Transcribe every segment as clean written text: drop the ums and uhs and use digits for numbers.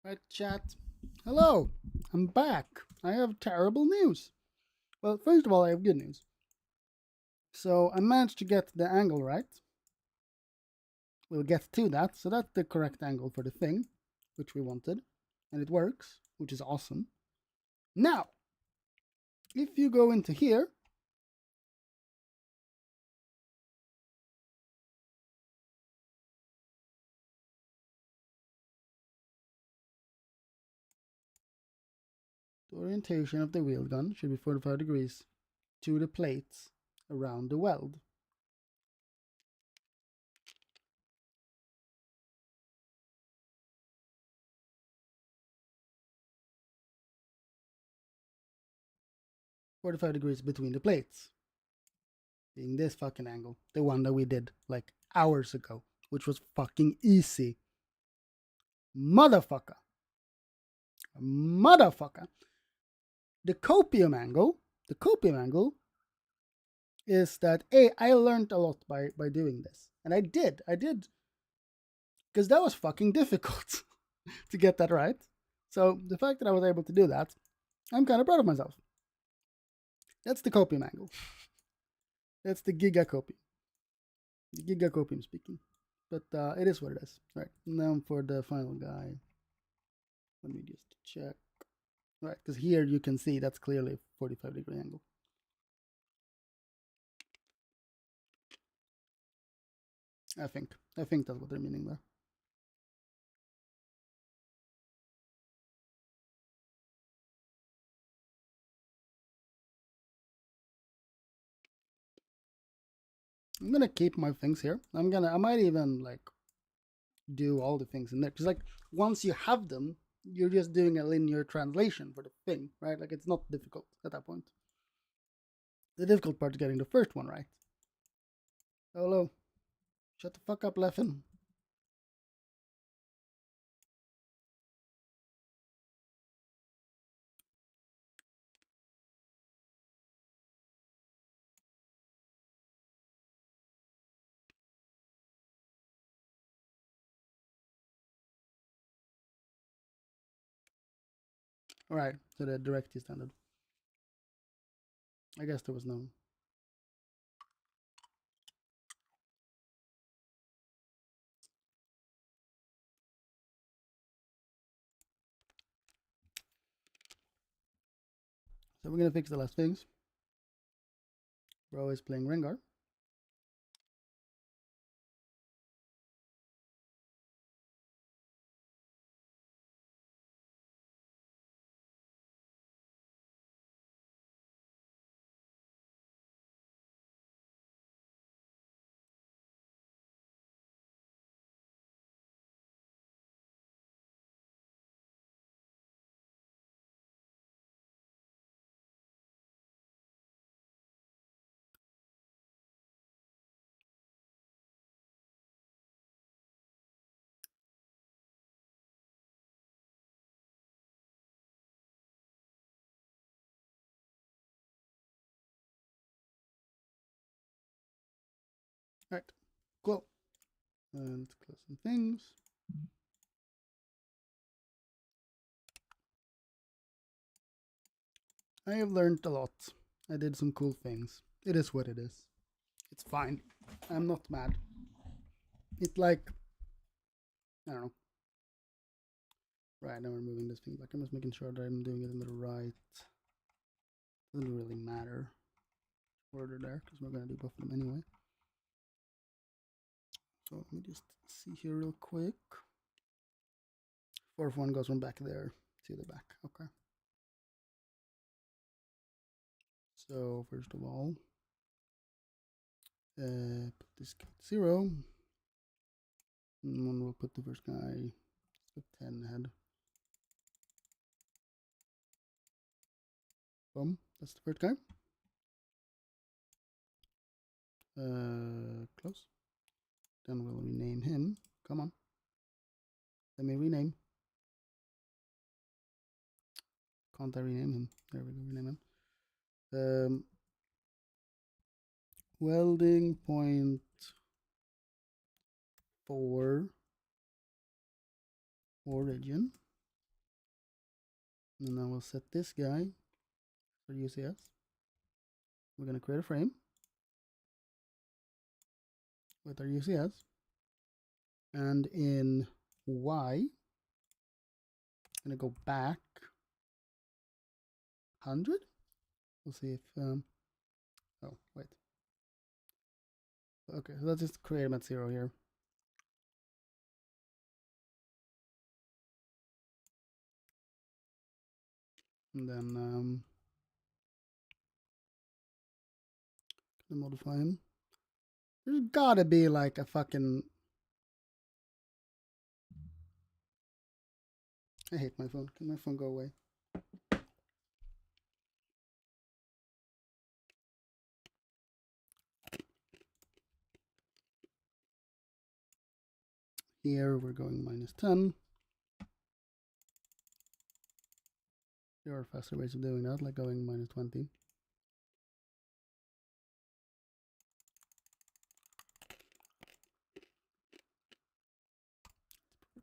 Right, chat. Hello, I'm back. I have terrible news. Well, first of all, I have good news. So I managed to get the angle right. We'll get to that. So that's the correct angle for the thing, which we wanted. And it works, which is awesome. Now, if you go into here, the orientation of the wheel gun should be 45 degrees to the plates around the weld. .45 degrees between the plates. Being this fucking angle, the one that we did like hours ago, which was fucking easy. Motherfucker. Motherfucker. The copium angle is that I learned a lot by doing this. And I did because that was fucking difficult to get that right. So the fact that I was able to do that, I'm kind of proud of myself. That's the copium angle. That's the gigacopium. The gigacopium speaking. But it is what it is. Right. Now for the final guy. Let me just check. Right, because here you can see that's clearly 45-degree angle. I think that's what they're meaning there. I'm gonna keep my things here. I might even like do all the things in there because like once you have them, you're just doing a linear translation for the thing, right? Like it's not difficult at that point. The difficult part is getting the first one right. Hello, shut the fuck up, Leffen. All right, so the direct standard. I guess there was no. So we're gonna fix the last things. Bro is playing Rengar. All right, cool. And close some things. I have learned a lot. I did some cool things. It is what it is. It's fine. I'm not mad. It like I don't know. Right now we're moving this thing back. I'm just making sure that I'm doing it in the right. Doesn't really matter order there because we're gonna do both of them anyway. So let me just see here real quick. Fourth one goes from back there to the back. Okay. So first of all, put this guy at 0. And then we'll put the first guy at 10 head. Boom. That's the first guy. Close. Then we'll rename him. Come on. Let me rename. Can't I rename him? There we go. Rename him. Welding point 4 origin. And then we'll set this guy for UCS. We're going to create a frame with our UCS. And in Y, I'm going to go back 100. We'll see if, oh, wait. Okay, so let's just create them at 0 here. And then modify him. There's gotta be like a fucking... I hate my phone. Can my phone go away? Here we're going -10. There are faster ways of doing that, like going -20.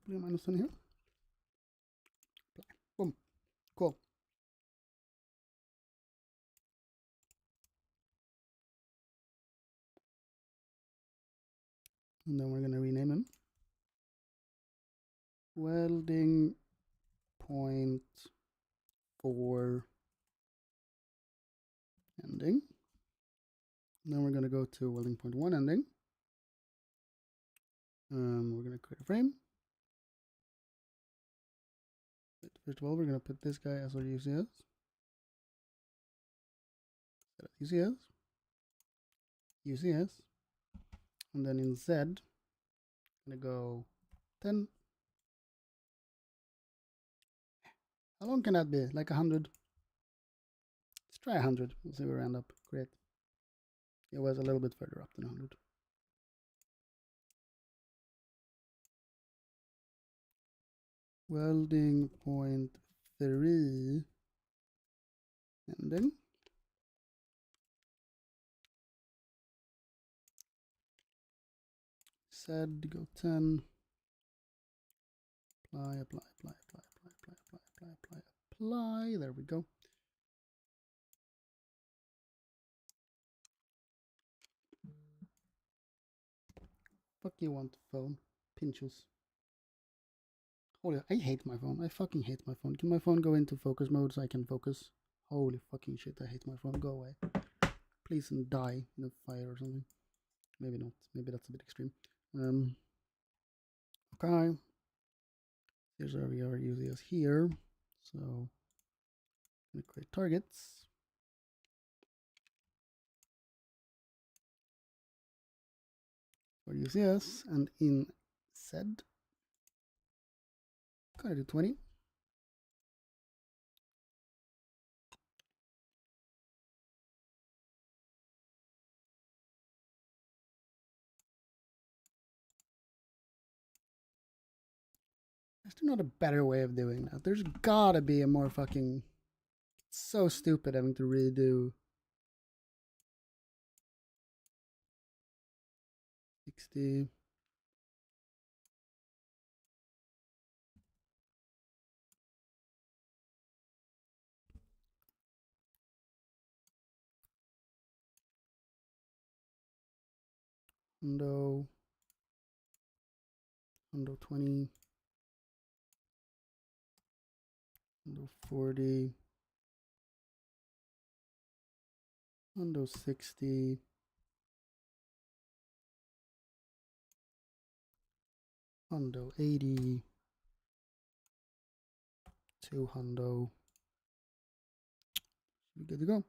Put a -10 here. Boom. Cool. And then we're going to rename him. Welding point 4 ending. And then we're going to go to welding point 1 ending. We're going to create a frame. First of all, we're going to put this guy as our UCS. UCS. UCS. And then in Z, I'm going to go 10. How long can that be? Like 100? Let's try 100. We'll see where we end up. Great. It was a little bit further up than 100. Welding point 3 ending. Said go 10. Apply. There we go. Fuck you want phone. Pinchos. Holy, I hate my phone. I fucking hate my phone. Can my phone go into focus mode so I can focus? Holy fucking shit, I hate my phone. Go away. Please and die in a fire or something. Maybe not. Maybe that's a bit extreme. Okay. Here's where we are using this here. So I'm gonna create targets. For UCS and in Z. Gonna do 20. There's not a better way of doing that. There's gotta be a more fucking... It's so stupid having to redo 60. Hundo 20. Hundo 40. Hundo 60. Hundo 80. 2 hundo. Should be good to go.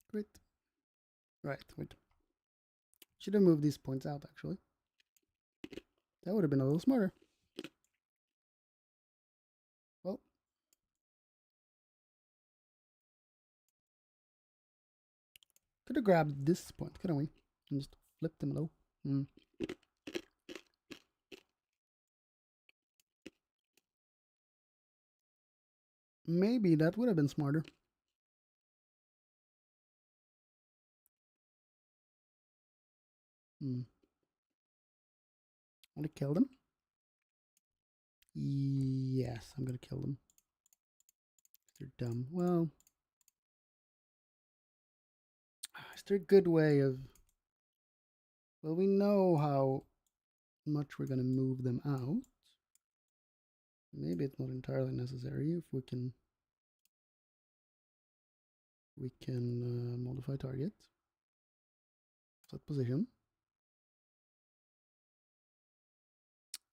Great. Right, wait. Should have moved these points out actually. That would have been a little smarter. Well. Could have grabbed this point, couldn't we? And just flipped them a little. Maybe that would have been smarter. Want to kill them? Yes, I'm gonna kill them. They're dumb. Well, is there a good way of... Well, we know how much we're gonna move them out. Maybe it's not entirely necessary if we can modify target, set position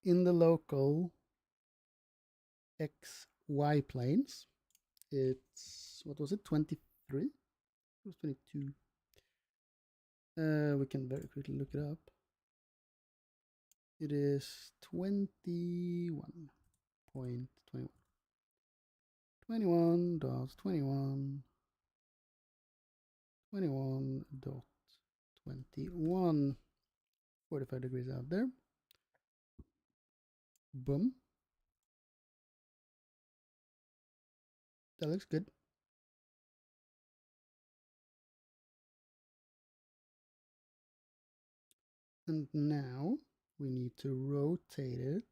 in the local XY planes. It's, what was it, 23? It was 22. We can very quickly look it up. It is 21.21. 21.21. 21.21. 45 degrees out there. Boom. That looks good. And now we need to rotate it.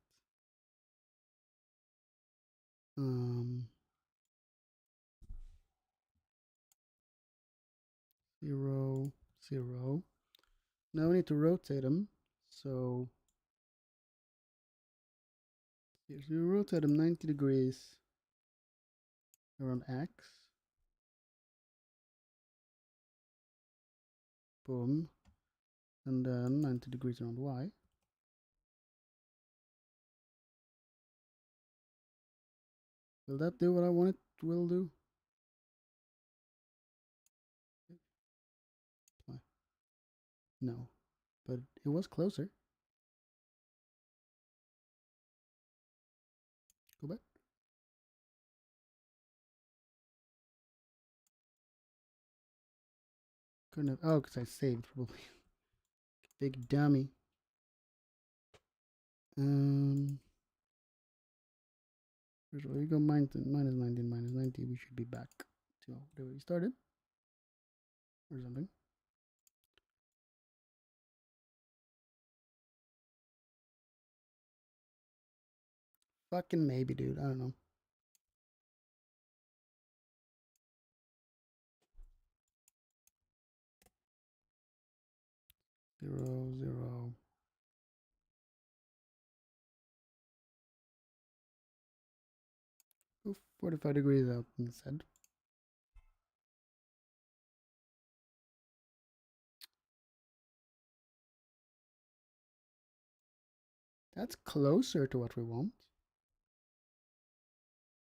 0, 0. Now we need to rotate them. So we rotate them 90 degrees around X. Boom. And then 90 degrees around Y. Will that do what I want it will do? No, but it was closer. Go back. Couldn't have, oh, because I saved probably. Big dummy. First of all, you go minus 19, minus 90. We should be back to where we started. Or something. Fucking maybe, dude. I don't know. Zero, zero. Oof, 45 degrees out instead. That's closer to what we want.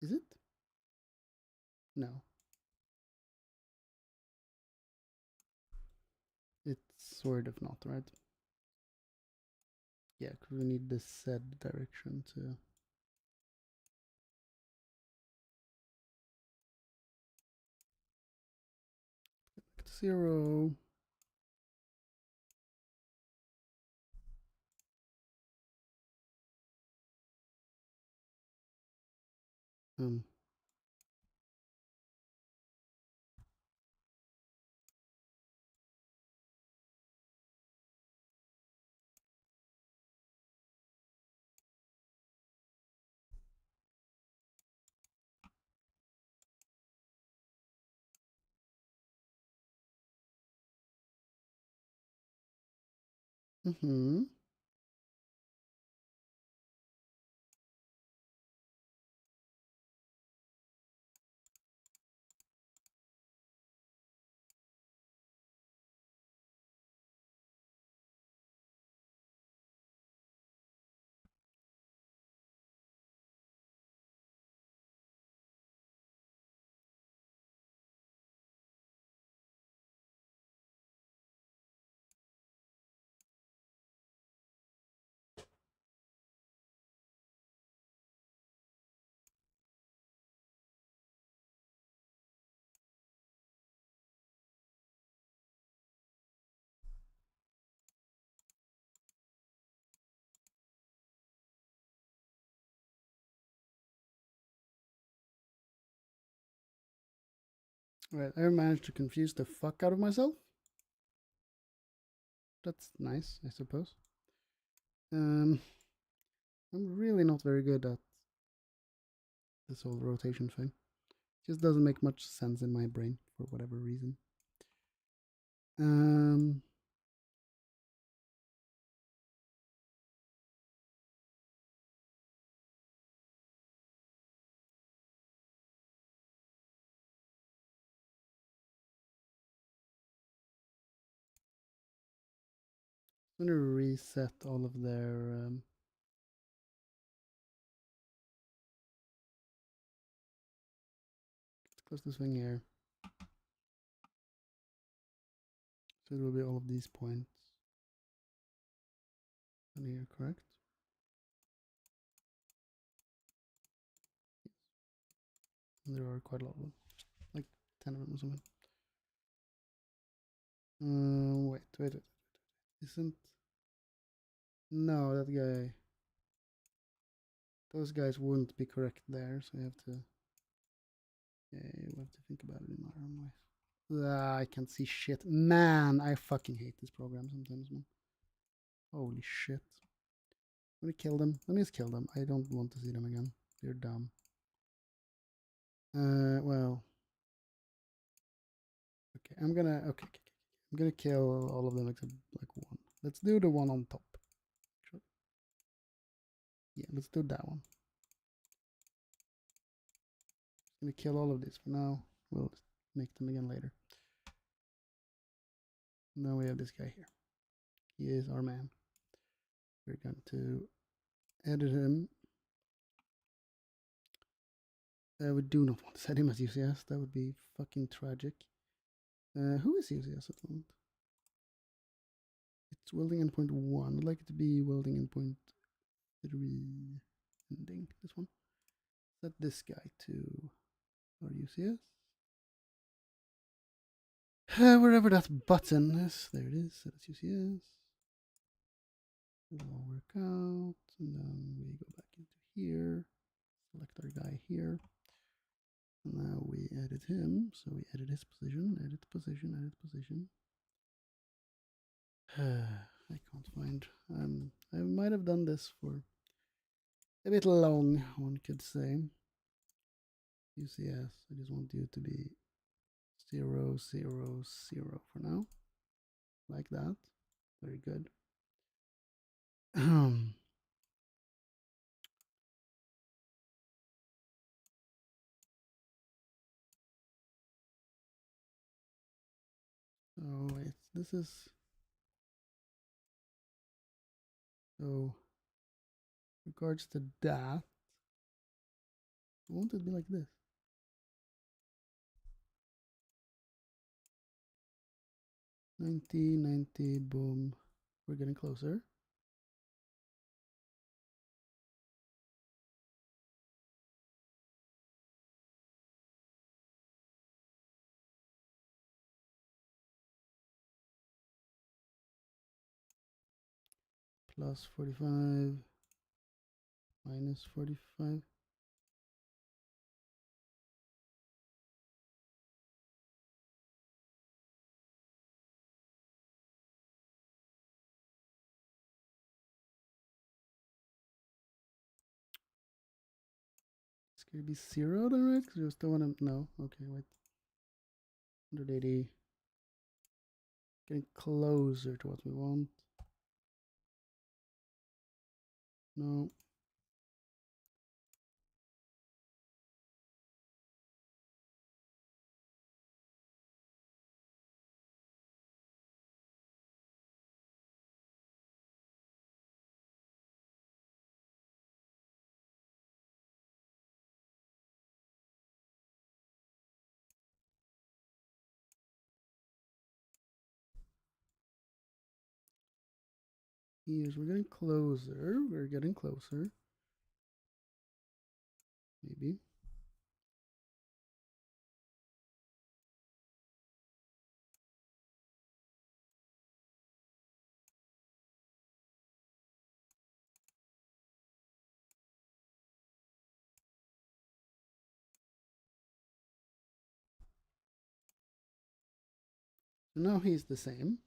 Is it? No. It's sort of not, right? Yeah, because we need the Z direction to... Zero. Mm-hmm. Right, I managed to confuse the fuck out of myself. That's nice, I suppose. I'm really not very good at this whole rotation thing. It just doesn't make much sense in my brain for whatever reason. I'm gonna reset all of their let's close this thing here. So it will be all of these points. And here, correct? And there are quite a lot of them. Like 10 of them or something. Wait. Isn't... No, that guy... Those guys wouldn't be correct there, so you have to... Yeah, you have to think about it in our own ways. I can't see shit. Man, I fucking hate this program sometimes, man. Holy shit. I'm gonna kill them. Let me just kill them. I don't want to see them again. They're dumb. Well... Okay, I'm gonna kill all of them except like one. Let's do the one on top. Sure. Yeah, let's do that one. I'm gonna kill all of these for now. We'll make them again later. Now we have this guy here. He is our man. We're going to edit him. We do not want to set him as UCS. That would be fucking tragic. Who is UCS at the moment? It's welding endpoint 1. I'd like it to be welding endpoint 3 ending. This one. Set this guy to our UCS. Wherever that button is, there it is. Set as UCS. It'll all work out. And then we go back into here. Select our guy here. And now we edit him. So we edit his position, edit position, edit position. I can't find. I might have done this for a bit long, one could say. UCS. I just want you to be 0, 0, 0 for now. Like that. Very good. So this is... So regards to that, won't it be like this? 90, 90, boom. We're getting closer. Plus 45, minus 45. It's gonna be 0 then, right? Because you still want to... No. Okay, wait. 180. Getting closer to what we want. No. Here's... We're getting closer. We're getting closer. Maybe. So now he's the same.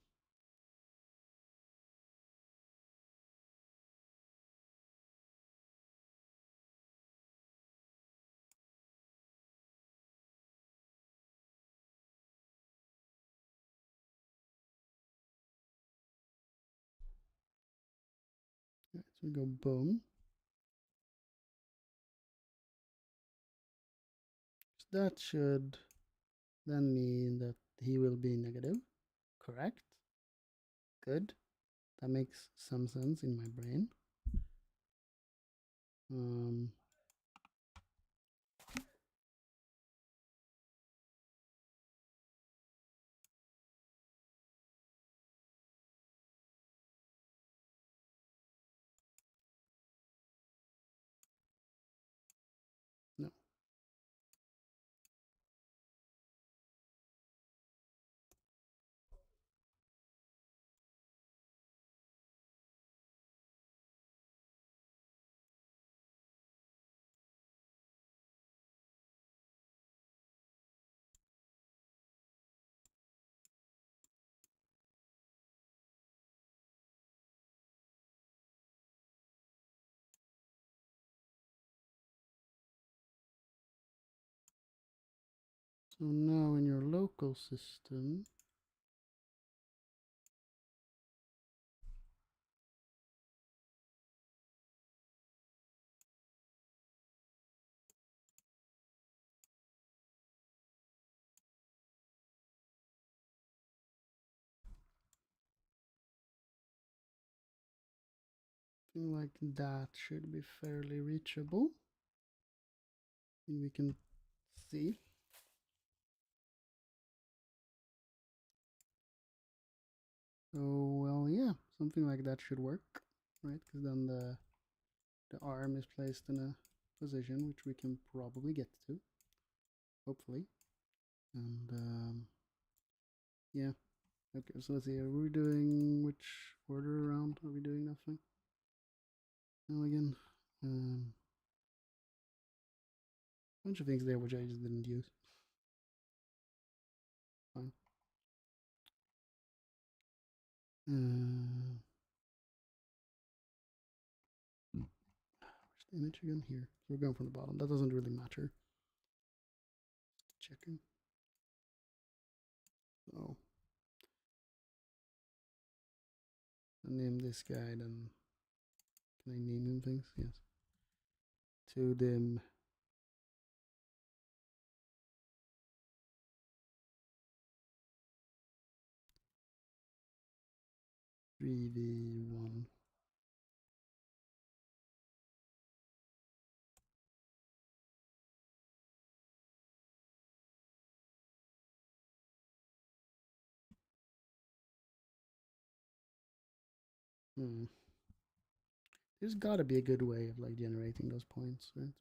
So we go boom. So that should then mean that he will be negative. Correct. Good. That makes some sense in my brain. No. So now in your local system, something like that should be fairly reachable. And we can see. So, well, yeah, something like that should work, right? Because then the arm is placed in a position which we can probably get to, hopefully. And yeah, okay. So let's see. Are we doing which order around? Are we doing nothing? Now again, bunch of things there which I just didn't use. Fine. Where's the image again? Here. So we're going from the bottom. That doesn't really matter. Checking. Oh. I name this guy, then can I name him things? Yes. To them. 3v1. There's gotta be a good way of like generating those points, right?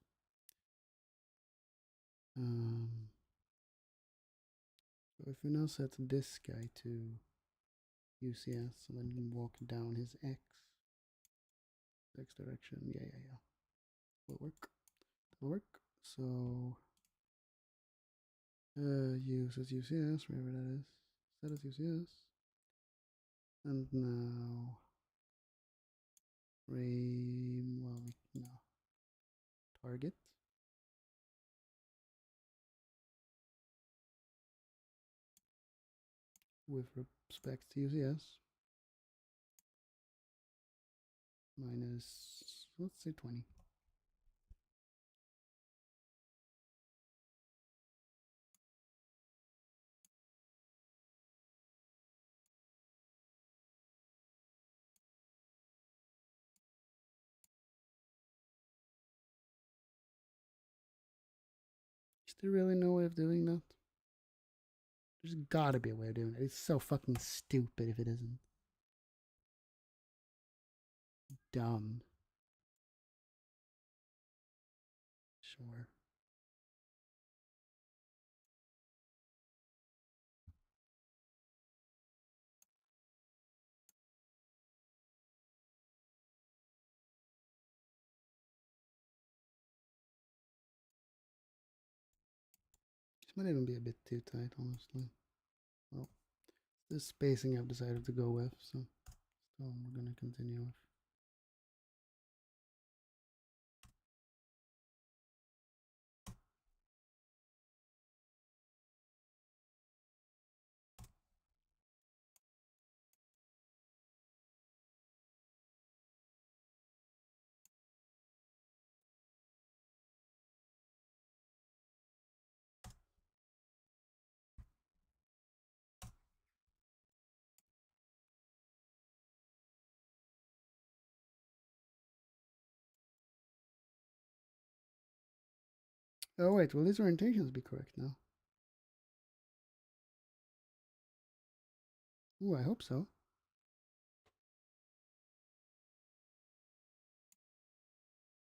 So if we now set this guy to UCS and then walk down his X direction, yeah. Will work. Will work. So use as UCS, wherever that is. Set as UCS. And now frame, well, we no. Target. With respect to UCS. Minus, let's say 20. Is there really no way of doing that? There's gotta be a way of doing it. It's so fucking stupid if it isn't. Dumb. Sure. This might even be a bit too tight, honestly. Well, this spacing I've decided to go with, so we're gonna continue with. Oh wait, will these orientations be correct now? Ooh, I hope so.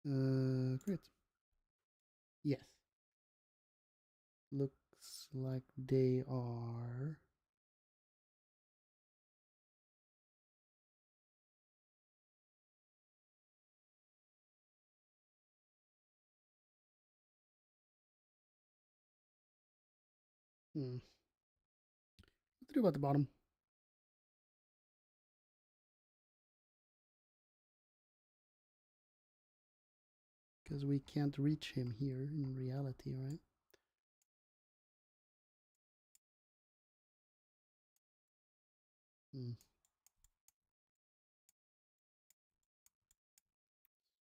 Great. Yes. Looks like they are. What to do about the bottom? Because we can't reach him here in reality, right?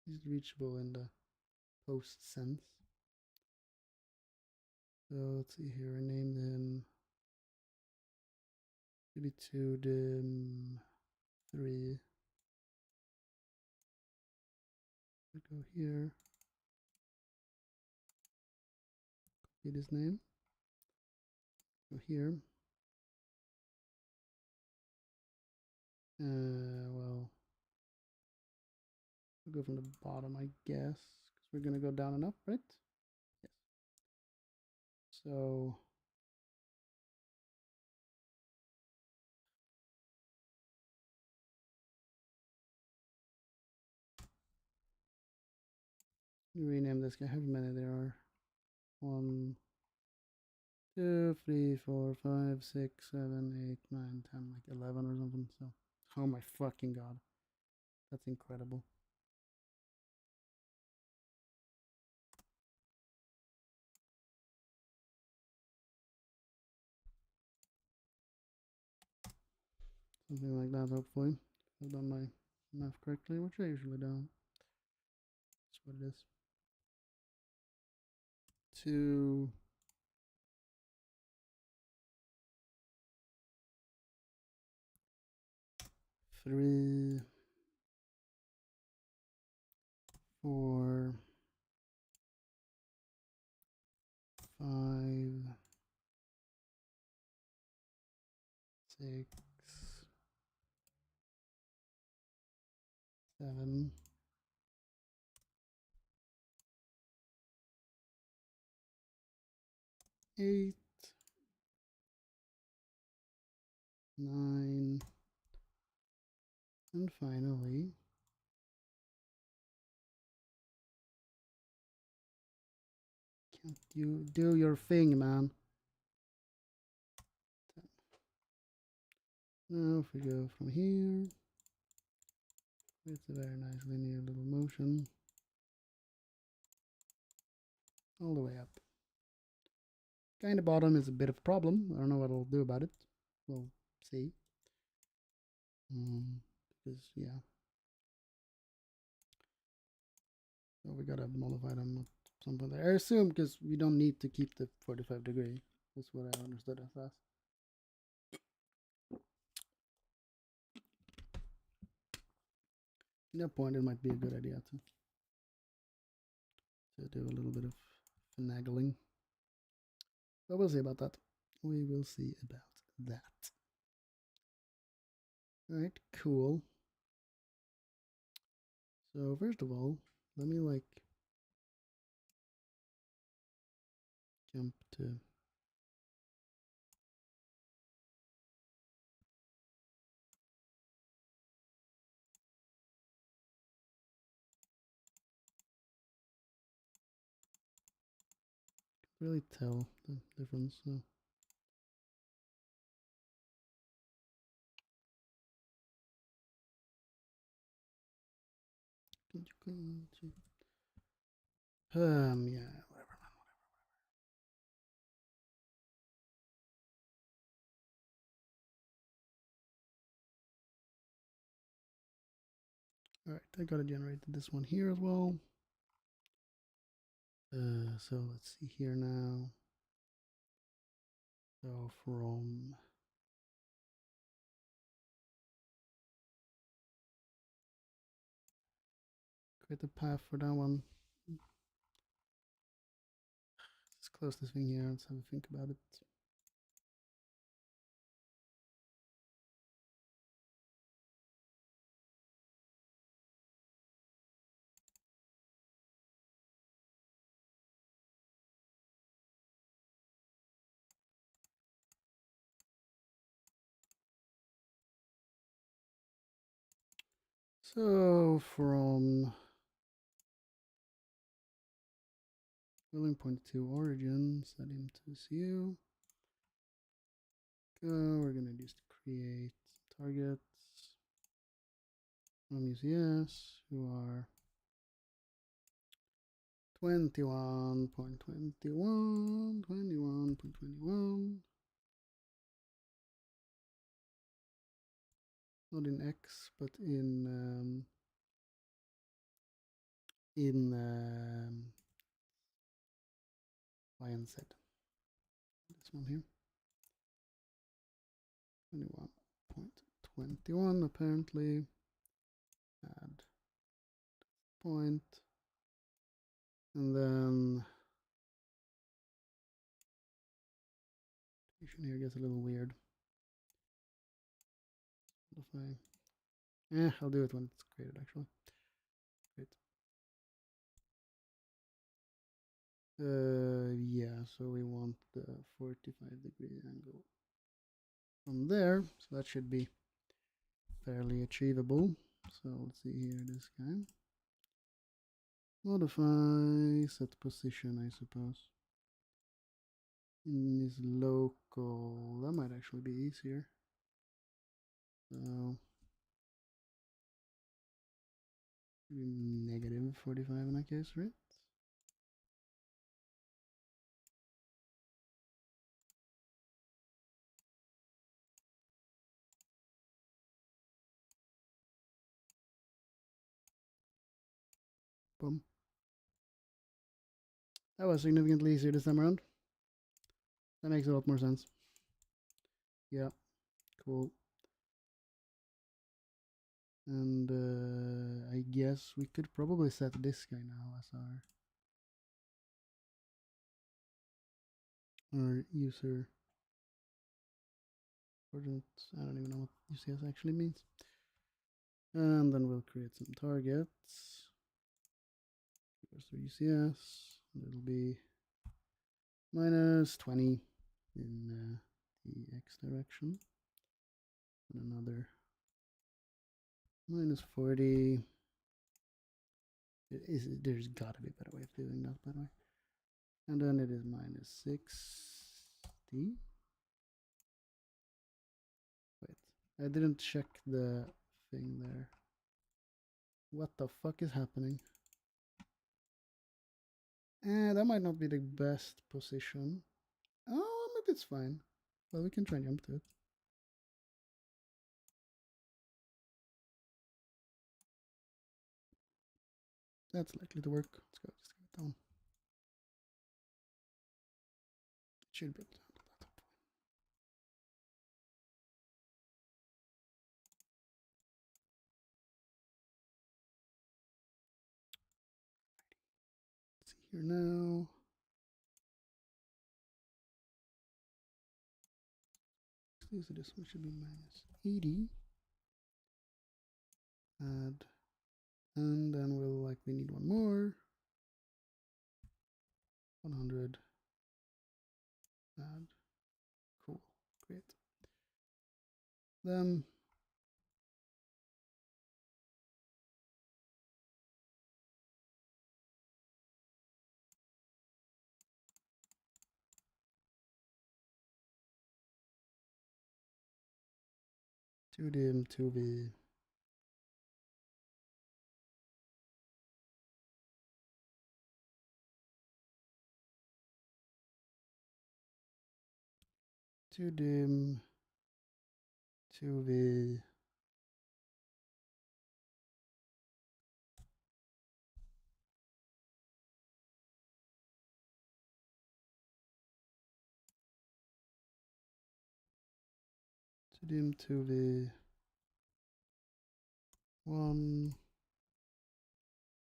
He's reachable in the post sense. So let's see here. I named him maybe 2 dim 3. I go here. Copy his name. Go here. Well, we'll go from the bottom, I guess, because we're gonna go down and up, right? Yes. So rename this guy. How many there are? 1, 2, 3, 4, 5, 6, 7, 8, 9, 10, like 11 or something. So, oh my fucking god, that's incredible. Something like that, hopefully. I've done my math correctly, which I usually don't. That's what it is. 2, 3, 4, 5, 6, 7, 8, 9, and finally can't you do your thing, man? 10. Now if we go from here, it's a very nice linear little motion all the way up. Kind of bottom is a bit of a problem. I don't know what I'll do about it. We'll see. Because yeah, so we gotta modify them at some point. I assume because we don't need to keep the 45-degree. That's what I understood as that. At that point, it might be a good idea to do a little bit of finagling. But we'll see about that. We will see about that. Alright, cool. So first of all, let me like jump to really tell the difference. So yeah, whatever. Alright, I gotta generate this one here as well. So let's see here now. So from create a path for that one. close this thing here. Let's have a think about it. So from building point to origin, set him to CU. Go. We're gonna just create targets from UCS who are 21.21, 21.21. Not in X, but in Y and Z. This one here. 21.21 apparently. Add point. And then here gets a little weird. I'll do it when it's created actually. Great. Yeah, so we want the 45-degree angle from there, so that should be fairly achievable. So let's see here, this guy. Modify, set position, I suppose. In this local, that might actually be easier. So negative 45 in that case, right? Boom. That was significantly easier this time around. That makes a lot more sense. Yeah, cool. And I guess we could probably set this guy now as our user coordinates. I don't even know what UCS actually means. And then we'll create some targets. Goes to UCS. It'll be minus 20 in the X direction. And another minus 40. There's got to be a better way of doing that, by the way. And then it is minus 60. Wait, I didn't check the thing there. What the fuck is happening? That might not be the best position. Oh, maybe it's fine. Well, we can try and jump to it. That's likely to work. Let's go. Just give it down. Should be able to handle that. Let's see here now. So this one should be minus 80. Add. And then we'll likely need one more. 100. Add. Cool. Great. Then two dim, 2v. Two dim, 2v. Two dim, 2v. 1.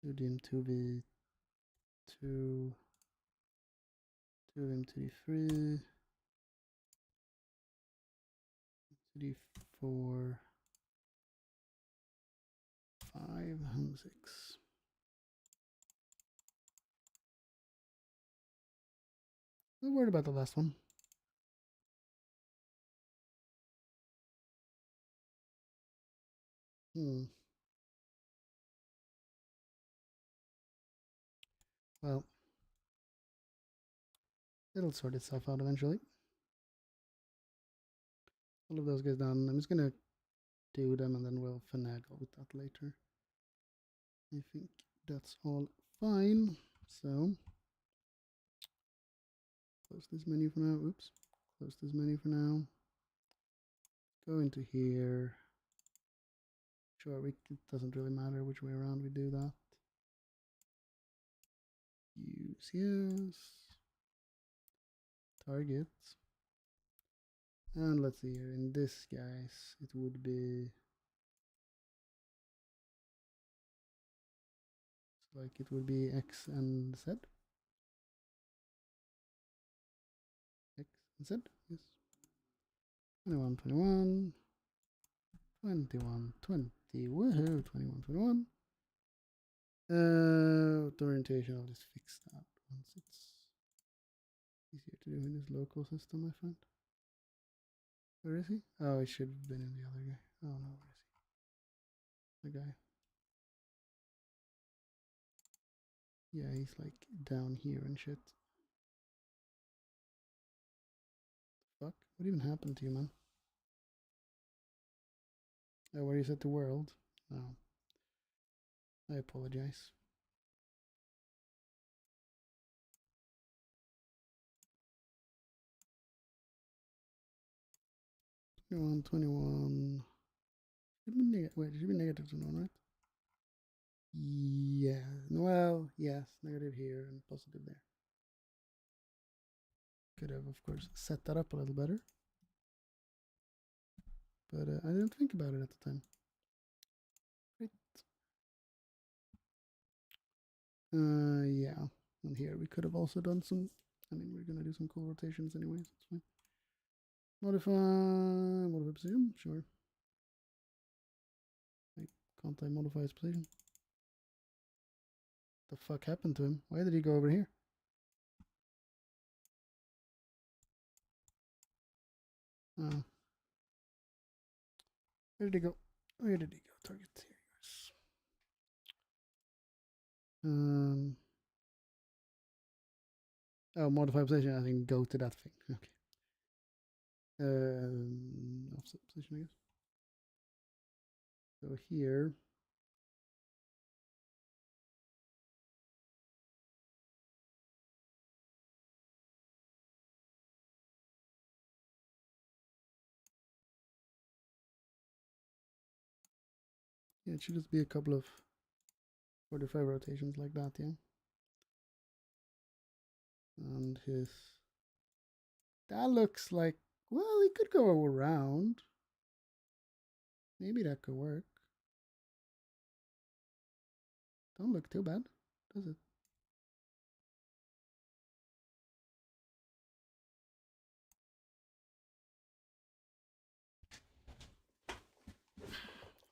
Two dim, 2v. 2. 2 of him to d3, to d4, 5, and 6. I'm worried about the last one. Well, it'll sort itself out eventually. All of those guys done. I'm just gonna do them and then we'll finagle with that later. I think that's all fine. So close this menu for now. Oops. Close this menu for now. Go into here. Sure, it doesn't really matter which way around we do that. Use yes. Targets. And let's see here. In this, guys, it would be like it would be X and Z. X and Z, yes. 21, 21. 21, 20. Woohoo! 21, 21. The orientation, I'll just fix that once it's easier to do in this local system, I find. Where is he? Oh, he should have been in the other guy. Oh no, where is he? The guy. Yeah, he's like down here and shit. Fuck? What even happened to you, man? Oh, where you set the world? Oh. I apologize. Twenty-one, 21. Wait, it should be negative 21, right? Yeah. Well, yes, negative here and positive there. Could have, of course, set that up a little better. But I didn't think about it at the time. Right. Yeah. And here we could have also done some, I mean, we're going to do some cool rotations anyways. It's fine. Modify position, sure. Wait, can't I modify his position? The fuck happened to him? Why did he go over here? Oh. Where did he go? Where did he go? Target here. Oh, modify position. I think go to that thing. Okay. Offset position, I guess. So here. Yeah, it should just be a couple of 45 rotations like that, yeah. And his, that looks like, well, he could go around. Maybe that could work. Don't look too bad, does it?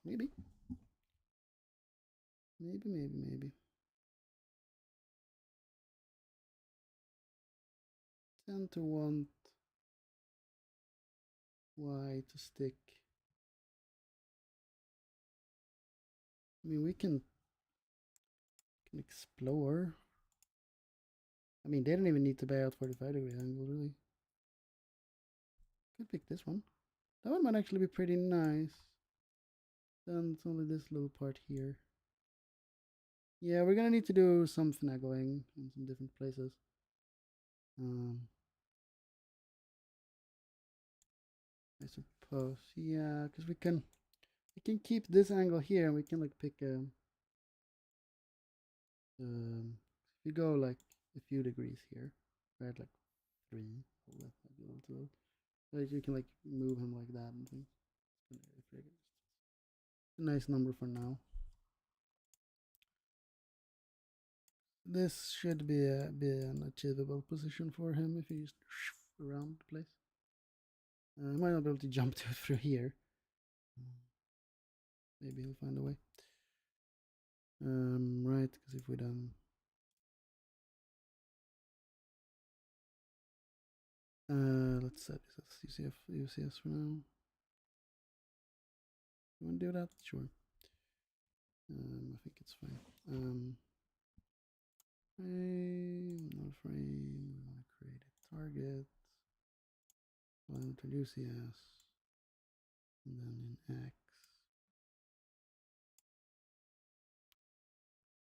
Maybe. Maybe. Tend to want Y to stick. I mean, we can explore. I mean, they don't even need to buy out 45-degree angle, really. Could pick this one. That one might actually be pretty nice. Then it's only this little part here. Yeah, we're gonna need to do some finagling in some different places. I suppose, yeah, because we can keep this angle here, and we can like pick a. If you go like a few degrees here, right, like 3, that might be a little too low. Like you can like move him like that and things. It's a nice number for now. This should be an achievable position for him if he's around the place. I might not be able to jump to it through here. Maybe he'll find a way. Right, because if we done let's set this as UCS for now. You want to do that? Sure. I think it's fine. Not frame. We want to create a target. I'll introduce yes, and then in X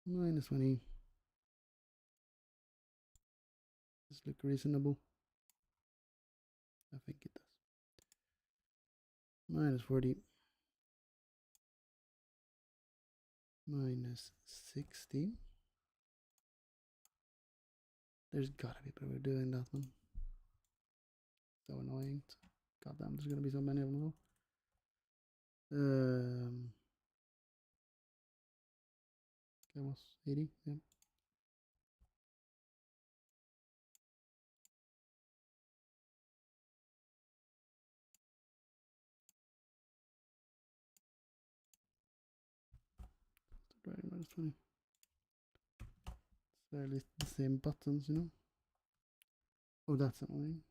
-20. Does this look reasonable? I think it does. -40. -60. There's gotta be better doing that one. So annoying. Goddamn, there's gonna be so many of them. That was 80. Yeah. -20. It's barely the same buttons, you know. Oh, that's annoying.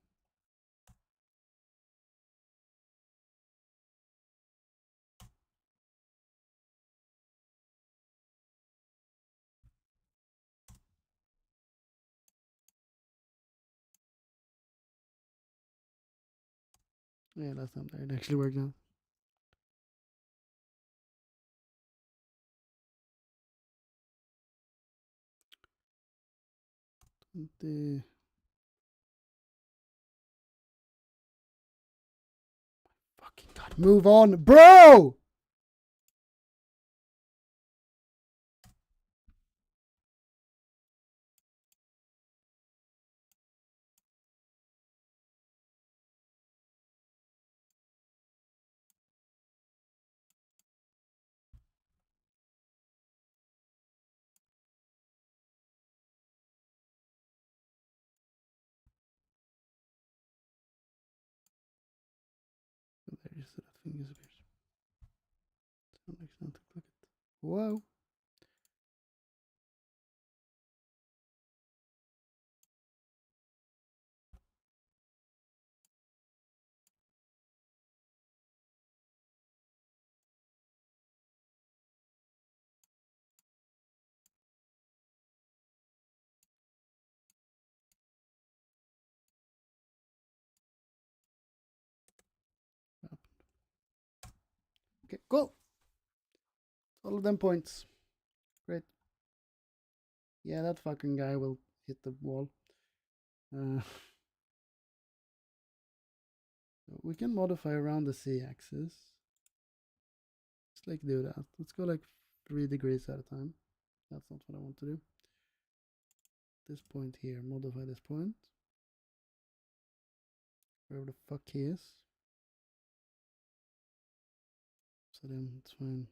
Yeah, last time it actually worked out. The fucking god, move on, bro! Oh, there you see that thing disappears. So next time to click it. Whoa. Okay, cool. All of them points. Great. Yeah, that fucking guy will hit the wall. We can modify around the Z-axis. Just like do that. Let's go like 3 degrees at a time. That's not what I want to do. This point here, modify this point. Wherever the fuck he is. So then it's fine.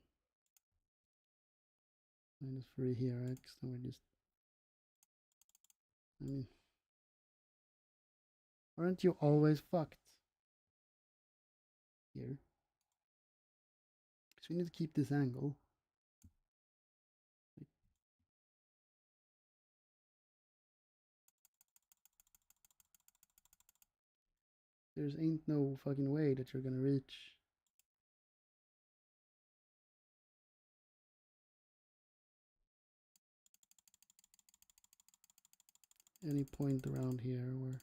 -3 here, right? Because then we're just... I mean... Aren't you always fucked? Here. Because we need to keep this angle. There's ain't no fucking way that you're gonna reach. Any point around here where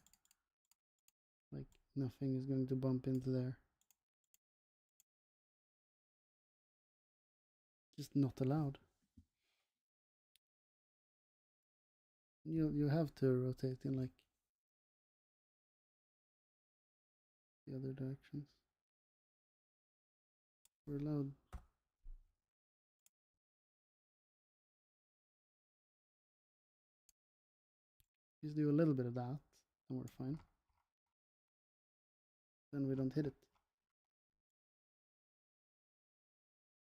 like nothing is going to bump into there. Just not allowed. You have to rotate in like the other directions. We're allowed. Just do a little bit of that and we're fine. Then we don't hit it.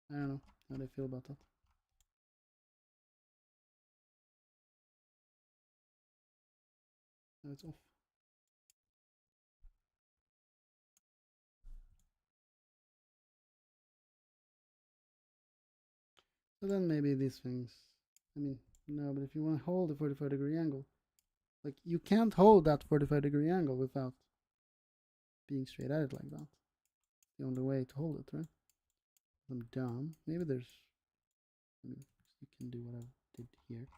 I don't know how they feel about that. No, it's off. So then maybe these things, I mean, no, but if you want to hold a 45-degree angle, like you can't hold that 45-degree angle without being straight at it like that. The only way to hold it, right? Them down. Maybe there's, I mean, you can do what I did here.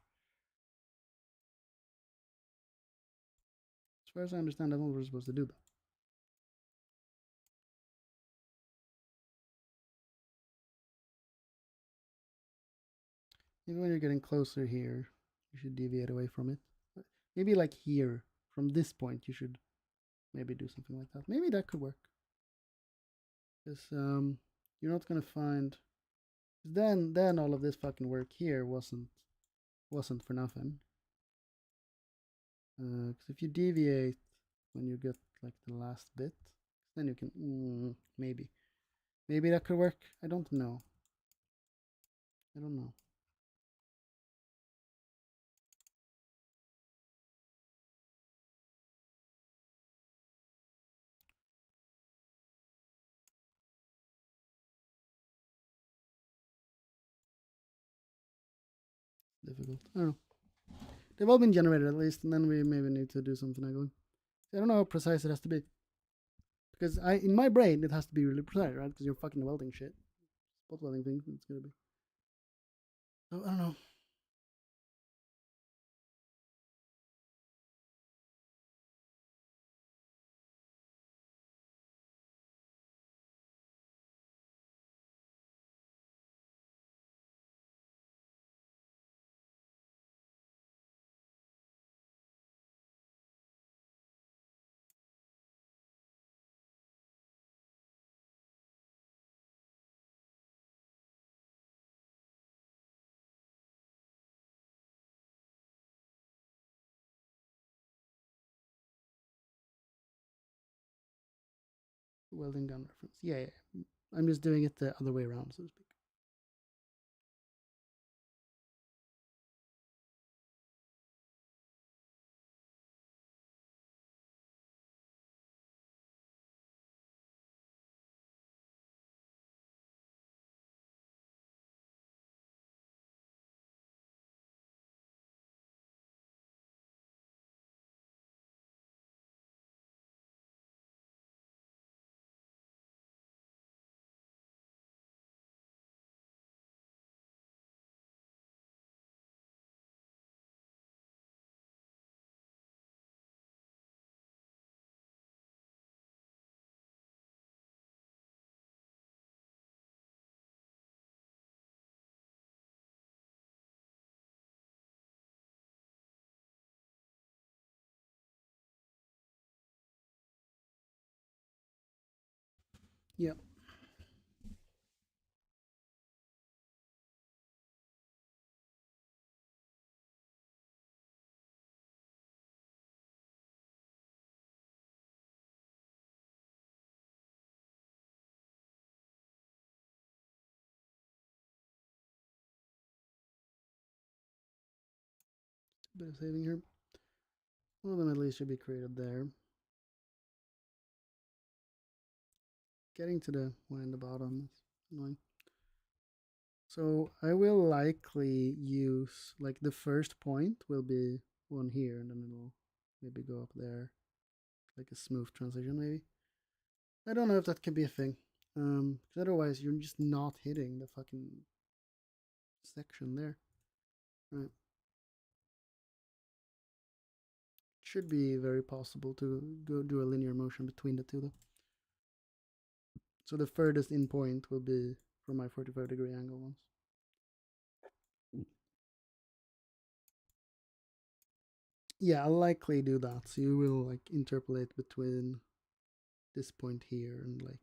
As far as I understand, I don't know we're supposed to do that. Maybe when you're getting closer here, you should deviate away from it. Maybe like here, from this point, you should maybe do something like that. Maybe that could work. Because you're not gonna find. Then all of this fucking work here wasn't for nothing. Because if you deviate when you get like the last bit, then you can maybe that could work. I don't know. Difficult. I don't know. They've all been generated at least, and then we maybe need to do some finagling. I don't know how precise it has to be. Because in my brain, it has to be really precise, right? Because you're fucking welding shit. Spot welding things, it's gonna be. So, I don't know. Welding gun reference. Yeah. I'm just doing it the other way around, so to speak. Yeah. A bit of saving here. One of them at least should be created there. Getting to the one in the bottom is annoying. So I will likely use, like, the first point will be one here, and then it'll maybe go up there, like a smooth transition maybe. I don't know if that can be a thing. Because otherwise you're just not hitting the fucking section there. Right. Should be very possible to go do a linear motion between the two though. So the furthest in point will be from my 45-degree angle ones. Yeah, I'll likely do that. So you will like interpolate between this point here and like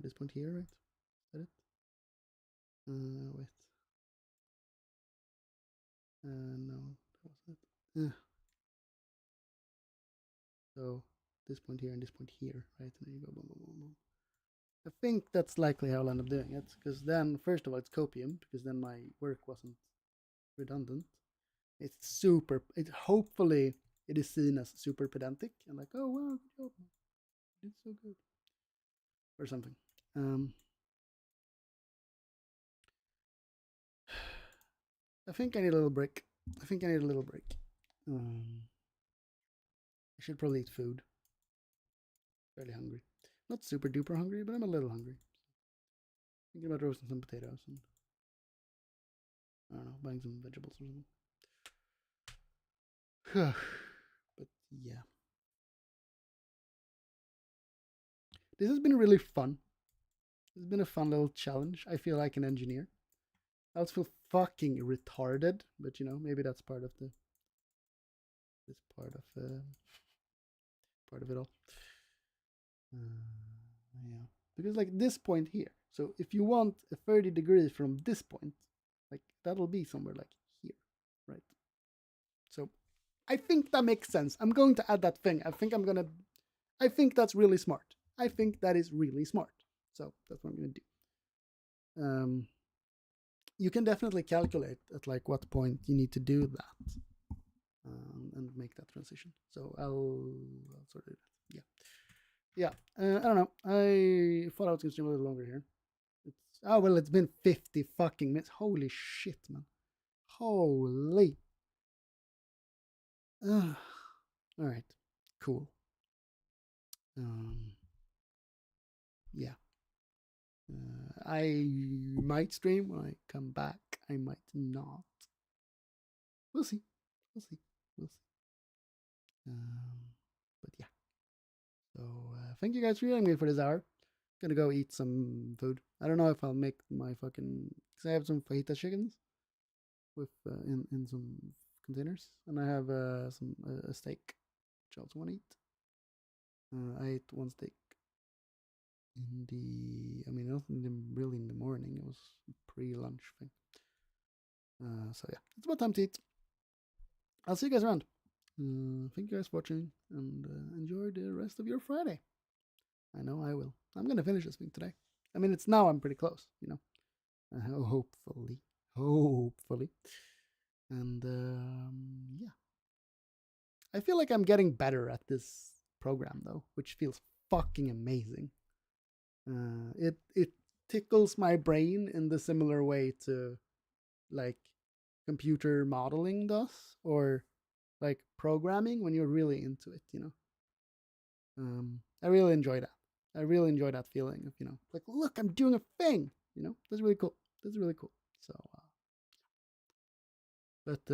this point here, right? Is that it? Wait. No, that was it. So this point here and this point here, right? And then you go boom, boom, boom, boom. I think that's likely how I'll end up doing it, because then, first of all, it's copium, because then my work wasn't redundant. It's super. It hopefully it is seen as super pedantic and like, oh wow, good job, you did so good, or something. Um, I think I need a little break. I think I need a little break. Um, I should probably eat food. Fairly hungry. Not super duper hungry, but I'm a little hungry. Thinking about roasting some potatoes and I don't know, buying some vegetables or something. But yeah, this has been really fun. It's been a fun little challenge. I feel like an engineer. I also feel fucking retarded, but you know, maybe that's part of the this part of it all. Yeah, because like this point here. So if you want a 30 degrees from this point, like that'll be somewhere like here, right? So I think that makes sense. I'm going to add that thing. I think that's really smart. I think that is really smart. So that's what I'm gonna do. You can definitely calculate at like what point you need to do that and make that transition. So I'll sort of yeah. Yeah, I don't know. I thought I was going to stream a little longer here. It's been 50 fucking minutes. Holy shit, man. Holy. All right, cool. Yeah. I might stream when I come back. I might not. We'll see. We'll see. We'll see. But yeah. So thank you guys for joining me for this hour. Gonna go eat some food. I don't know if I'll make my fucking. Cause I have some fajita chickens with in some containers, and I have some a steak, which I also want to eat. I ate one steak in the. I mean, not really in the morning. It was pre-lunch thing. So yeah, it's about time to eat. I'll see you guys around. Thank you guys for watching, and enjoy the rest of your Friday. I know I will. I'm gonna finish this thing today. I mean, it's now. I'm pretty close. You know. Hopefully, hopefully, and yeah. I feel like I'm getting better at this program though, which feels fucking amazing. It tickles my brain in the similar way to like computer modeling does, or like programming when you're really into it. You know, I really enjoy that. I really enjoy that feeling of like, look, I'm doing a thing. You know, that's really cool. That's really cool. So, but